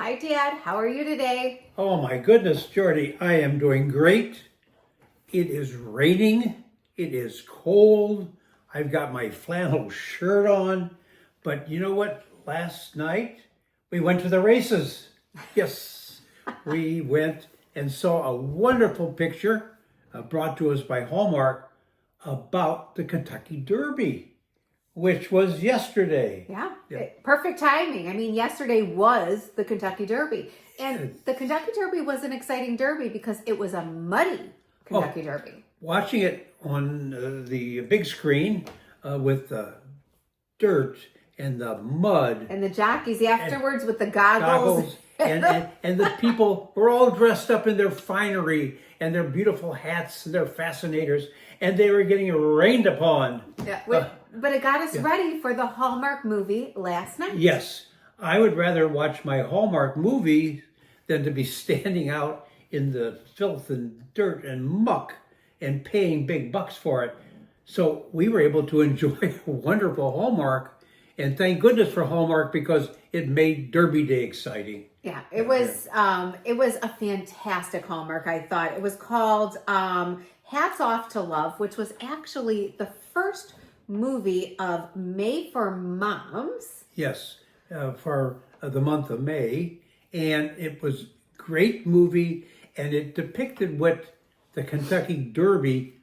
Hi, Dad. How are you today? Oh my goodness, Jordy, I am doing great. It is raining. It is cold. I've got my flannel shirt on. But you know what? Last night we went to the races. Yes, we went and saw a wonderful picture brought to us by Hallmark about the Kentucky Derby, which was yesterday. Yeah, perfect timing. I mean, yesterday was the Kentucky Derby. And the Kentucky Derby was an exciting derby because it was a muddy Kentucky Derby. Watching it on the big screen with the dirt and the mud And the jockeys afterwards with the goggles. and the people were all dressed up in their finery and their beautiful hats and their fascinators, and they were getting rained upon. Yeah, but it got us ready for the Hallmark movie last night. Yes, I would rather watch my Hallmark movie than to be standing out in the filth and dirt and muck and paying big bucks for it. So we were able to enjoy a wonderful Hallmark, and thank goodness for Hallmark because it made Derby Day exciting. Yeah, it was a fantastic Hallmark, I thought. It was called Hats Off to Love, which was actually the first movie of May for Moms. Yes, for the month of May, and it was a great movie, and it depicted what the Kentucky Derby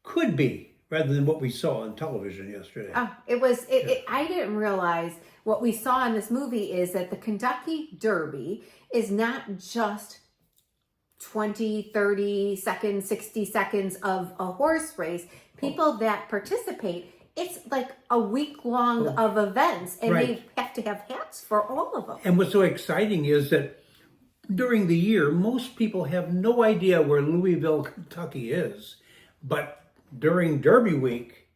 could be rather than what we saw on television yesterday. Oh, I didn't realize what we saw in this movie is that the Kentucky Derby is not just 20, 30 seconds, 60 seconds of a horse race. People that participate, it's like a week long of events, and they have to have hats for all of them. And what's so exciting is that during the year, most people have no idea where Louisville, Kentucky is. But during Derby week,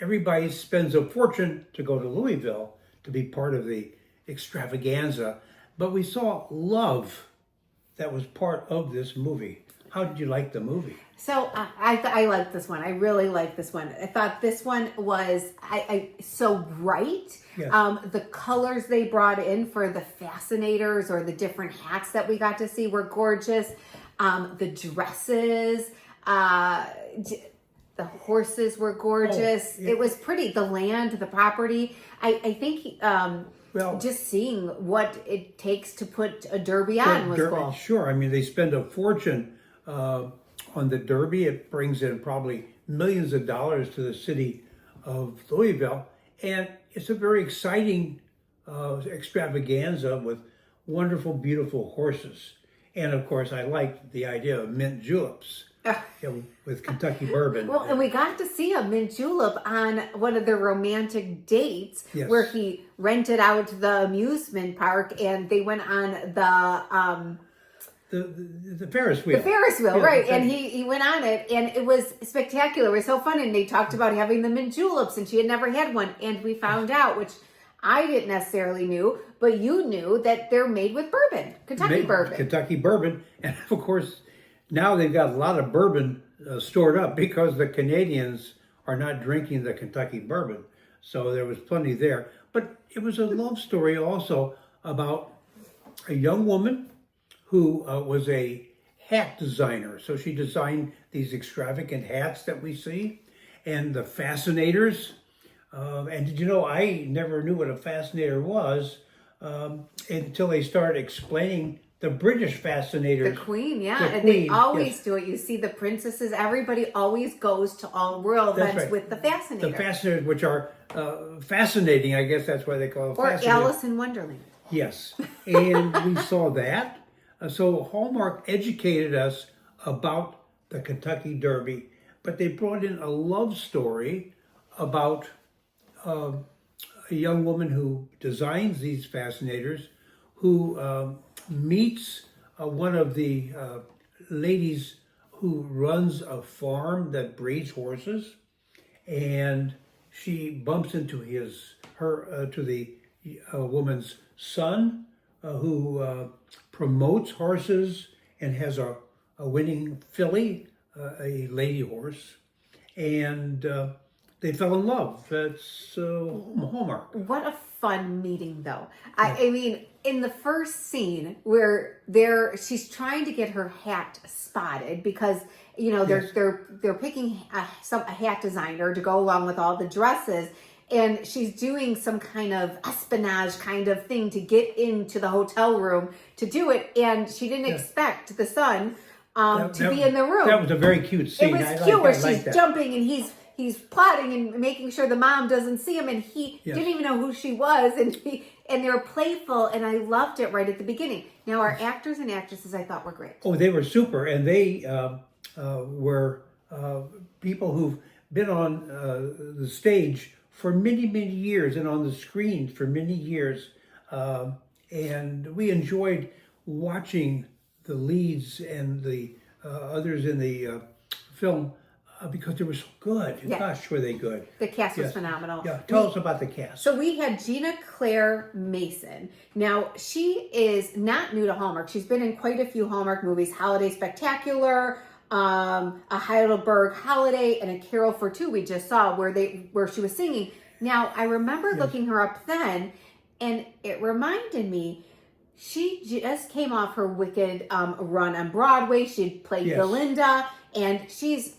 everybody spends a fortune to go to Louisville to be part of the extravaganza. But we saw love that was part of this movie. How did you like the movie? So I like this one. I really like this one. I thought this one was so bright. Yes. The colors they brought in for the fascinators or the different hats that we got to see were gorgeous. The dresses, the horses were gorgeous. It was pretty. The land, the property. I think just seeing what it takes to put a derby on was cool. Sure. I mean, they spend a fortune on the Derby. It brings in probably millions of dollars to the city of Louisville. And it's a very exciting extravaganza with wonderful, beautiful horses. And of course, I liked the idea of mint juleps with Kentucky bourbon. Well, and we got to see a mint julep on one of their romantic dates where he rented out the amusement park and they went on the Ferris wheel. The Ferris wheel, right. And he went on it, and it was spectacular. It was so fun, and they talked about having the mint juleps, and she had never had one. And we found out, which I didn't necessarily knew, but you knew, that they're made with bourbon, Kentucky bourbon. And of course, now they've got a lot of bourbon stored up because the Canadians are not drinking the Kentucky bourbon. So there was plenty there. But it was a love story also about a young woman who was a hat designer. So she designed these extravagant hats that we see, and the fascinators. And did you know, I never knew what a fascinator was until they started explaining the British fascinators. The Queen, they always do it. You see the princesses, everybody always goes to all royal events with the fascinator. The fascinators, which are fascinating, I guess that's why they call it fascinator. Or Alice in Wonderland. Yes, and we saw that. So Hallmark educated us about the Kentucky Derby, but they brought in a love story about a young woman who designs these fascinators, who meets one of the ladies who runs a farm that breeds horses, and she bumps into the woman's son, who promotes horses and has a winning filly, a lady horse. And they fell in love. That's Hallmark. What a fun meeting, though. I mean, in the first scene where she's trying to get her hat spotted because they're picking a hat designer to go along with all the dresses, and she's doing some kind of espionage kind of thing to get into the hotel room to do it, and she didn't expect the son to be in the room. That was a very cute scene. It was cute where she's jumping and he's plotting and making sure the mom doesn't see him, and he didn't even know who she was, and they were playful, and I loved it right at the beginning. Now, our actors and actresses, I thought, were great. Oh, they were super, and they were people who've been on the stage for many, many years and on the screen for many years, and we enjoyed watching the leads and the others in the film because they were so good. Yeah. Gosh, were they good. The cast was phenomenal. Yeah, tell us about the cast. So we had Gina Claire Mason. Now, she is not new to Hallmark. She's been in quite a few Hallmark movies, Holiday Spectacular, a Heidelberg Holiday, and a Carol for Two we just saw where she was singing. Now, I remember looking her up then, and it reminded me, she just came off her Wicked run on Broadway. She played Belinda, and she's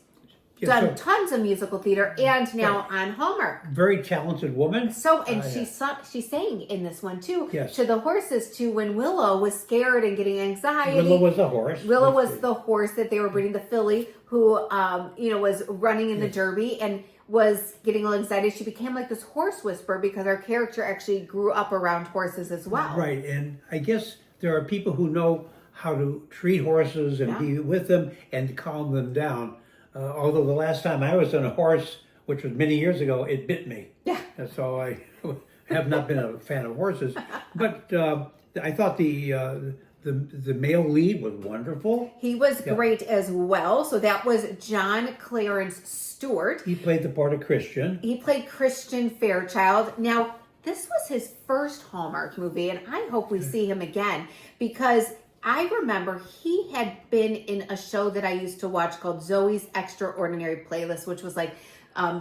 done tons of musical theater, and now on Hallmark. Very talented woman. So, and she sang in this one too. Yes. To the horses too, when Willow was scared and getting anxiety. Willow was the horse. Willow was the horse that they were breeding, the filly, who was running in the Derby and was getting a little anxiety. She became like this horse whisperer because our character actually grew up around horses as well. Right, and I guess there are people who know how to treat horses and be with them and calm them down. Although the last time I was on a horse, which was many years ago, it bit me. Yeah. And so I have not been a fan of horses. But I thought the male lead was wonderful. He was great as well. So that was John Clarence Stewart. He played the part of Christian. He played Christian Fairchild. Now, this was his first Hallmark movie, and I hope we see him again because I remember he had been in a show that I used to watch called Zoe's Extraordinary Playlist, which was like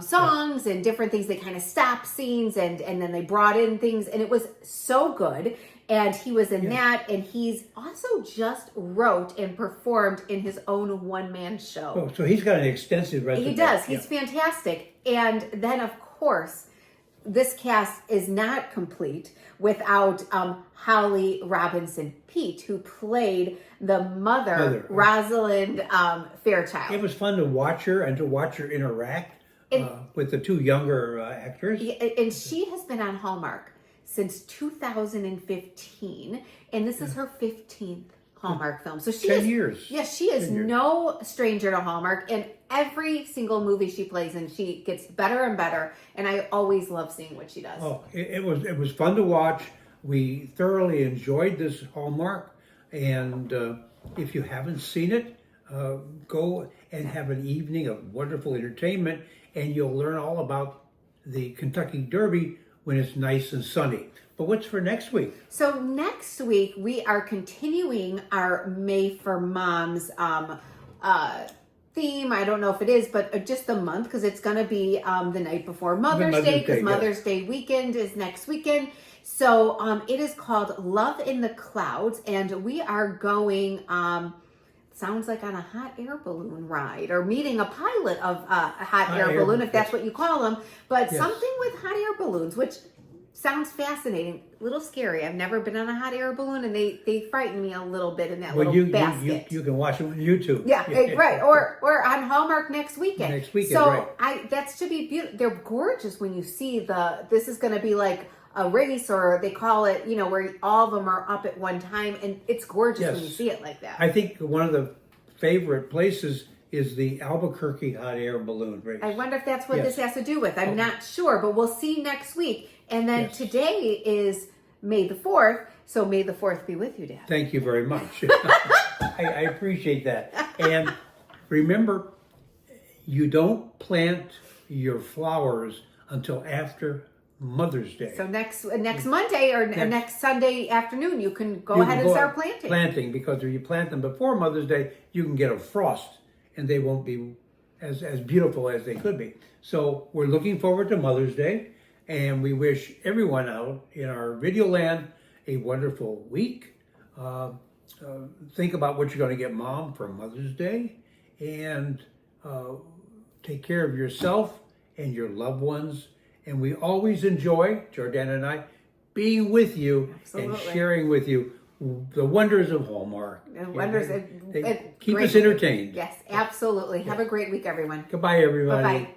songs and different things. They kind of stopped scenes and then they brought in things, and it was so good. And he was in that, and he's also just wrote and performed in his own one-man show. Oh, so he's got an extensive resume. He does. He's fantastic. And then, of course, this cast is not complete without Holly Robinson Peete, who played the mother. Rosalind Fairchild. It was fun to watch her and to watch her interact with the two younger actors. And she has been on Hallmark since 2015, and this is her 15th Hallmark film. So she 10 years. Yes, she is no stranger to Hallmark, and every single movie she plays in, she gets better and better, and I always love seeing what she does. Oh, it was fun to watch. We thoroughly enjoyed this Hallmark, and if you haven't seen it, go and have an evening of wonderful entertainment, and you'll learn all about the Kentucky Derby when it's nice and sunny. But what's for next week? So next week, we are continuing our May for Moms theme. I don't know if it is, but just the month, because it's going to be the night before Mother's Day, because Mother's Day weekend is next weekend. So it is called Love in the Clouds, and we are going... sounds like on a hot air balloon ride, or meeting a pilot of a hot air balloon, if that's what you call them, but something with hot air balloons, which sounds fascinating, a little scary. I've never been on a hot air balloon, and they frighten me a little bit in that little basket. You can watch them on YouTube. Yeah, right, or on Hallmark next weekend. Next weekend, so right. That's to be beautiful. They're gorgeous when you see this is going to be like a race, or they call it, where all of them are up at one time, and it's gorgeous when you see it like that. I think one of the favorite places is the Albuquerque hot air balloon race. I wonder if that's what this has to do with. I'm not sure, but we'll see next week. And then today is May the 4th, so May the 4th be with you, Dad. Thank you very much. I appreciate that. And remember, you don't plant your flowers until after Mother's Day. So next Monday or next Sunday afternoon, you can go ahead and start planting. Planting, because if you plant them before Mother's Day, you can get a frost, and they won't be as beautiful as they could be. So we're looking forward to Mother's Day, and we wish everyone out in our video land a wonderful week. Think about what you're going to get Mom for Mother's Day, and take care of yourself and your loved ones. And we always enjoy, Jordana and I, being with you and sharing with you the wonders of Hallmark. The wonders. They keep us entertained. Yes, absolutely. Have a great week, everyone. Goodbye, everybody. Bye-bye.